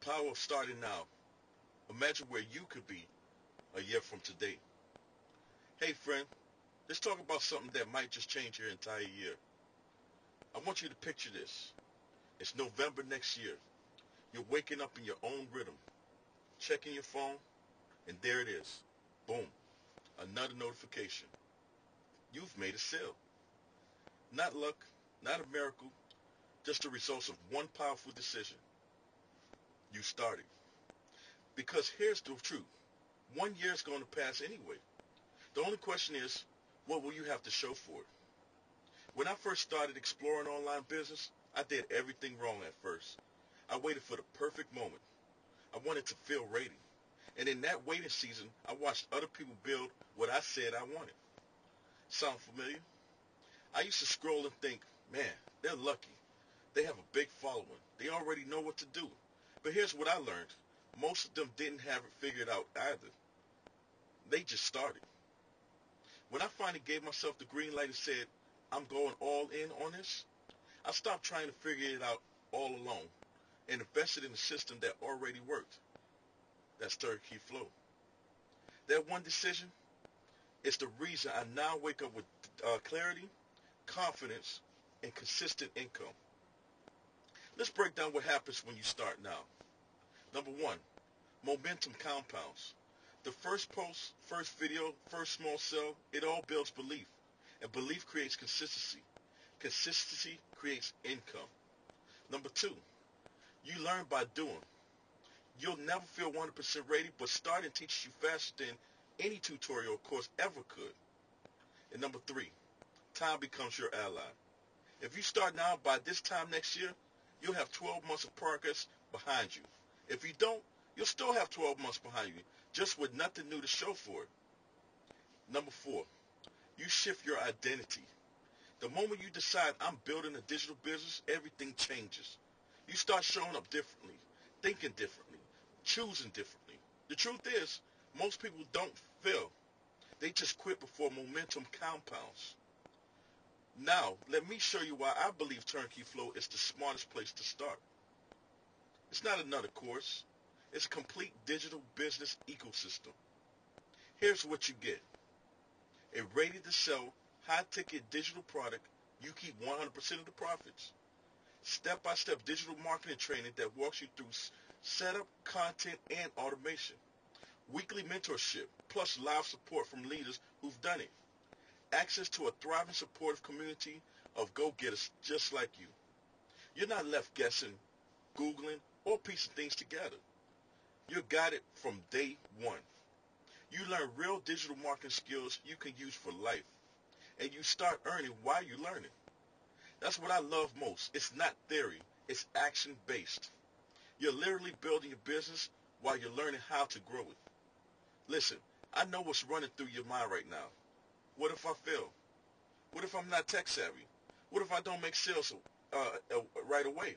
power of starting now. Imagine where you could be a year from today. Hey friend, let's talk about something that might just change your entire year. I want you to picture this. It's November next year. You're waking up in your own rhythm, checking your phone, and there it is. Boom. Another notification. You've made a sale. Not luck, not a miracle, just the results of one powerful decision. You started. Because here's the truth. 1 year is going to pass anyway. The only question is, what will you have to show for it? When I first started exploring online business, I did everything wrong at first. I waited for the perfect moment. I wanted to feel ready. And in that waiting season, I watched other people build what I said I wanted. Sound familiar? I used to scroll and think, man, they're lucky. They have a big following. They already know what to do. But here's what I learned. Most of them didn't have it figured out either. They just started. When I finally gave myself the green light and said, I'm going all in on this, I stopped trying to figure it out all alone and invested in a system that already worked. That's Turnkey Flow. That one decision is the reason I now wake up with clarity, confidence, and consistent income. Let's break down what happens when you start now. Number one, momentum compounds. The first post, first video, first small sale, it all builds belief. And belief creates consistency. Consistency creates income. Number two, you learn by doing. You'll never feel 100% ready, but starting teaches you faster than any tutorial course ever could. And number three, time becomes your ally. If you start now, by this time next year, you'll have 12 months of progress behind you. If you don't, you'll still have 12 months behind you, just with nothing new to show for it. Number four, you shift your identity. The moment you decide I'm building a digital business, everything changes. You start showing up differently, thinking differently, choosing differently. The truth is, most people don't fail. They just quit before momentum compounds. Now, let me show you why I believe Turnkey Flow is the smartest place to start. It's not another course. It's a complete digital business ecosystem. Here's what you get. A ready-to-sell, high-ticket digital product. You keep 100% of the profits. Step-by-step digital marketing training that walks you through setup, content, and automation. Weekly mentorship, plus live support from leaders who've done it. Access to a thriving, supportive community of go-getters just like you. You're not left guessing, Googling, or piecing things together. You're guided from day one. You learn real digital marketing skills you can use for life. And you start earning while you're learning. That's what I love most. It's not theory. It's action-based. You're literally building your business while you're learning how to grow it. Listen, I know what's running through your mind right now. What if I fail? What if I'm not tech savvy? What if I don't make sales right away?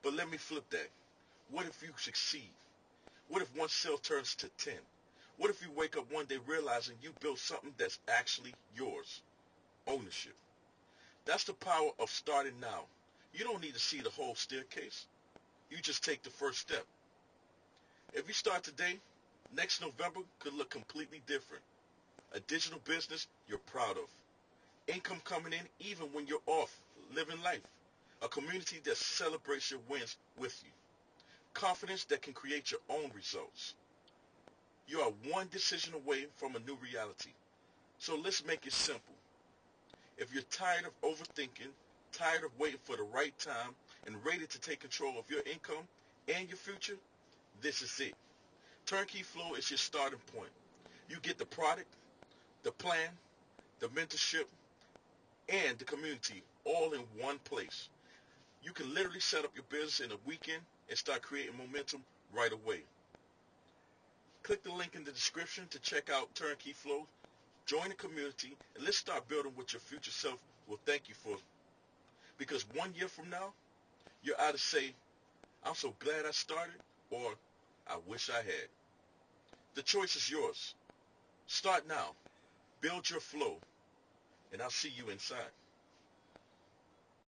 But let me flip that. What if you succeed? What if one sale turns to 10? What if you wake up one day realizing you built something that's actually yours? Ownership. That's the power of starting now. You don't need to see the whole staircase. You just take the first step. If you start today, next November could look completely different. A digital business you're proud of. Income coming in even when you're off, living life. A community that celebrates your wins with you. Confidence that can create your own results. You are one decision away from a new reality. So let's make it simple. If you're tired of overthinking, tired of waiting for the right time, and ready to take control of your income and your future, this is it. Turnkey Flow is your starting point. You get the product, the plan, the mentorship, and the community all in one place. You can literally set up your business in a weekend and start creating momentum right away. Click the link in the description to check out Turnkey Flow. Join the community, and let's start building what your future self will thank you for. Because 1 year from now, you'll either say, I'm so glad I started, or I wish I had. The choice is yours. Start now. Build your flow, and I'll see you inside.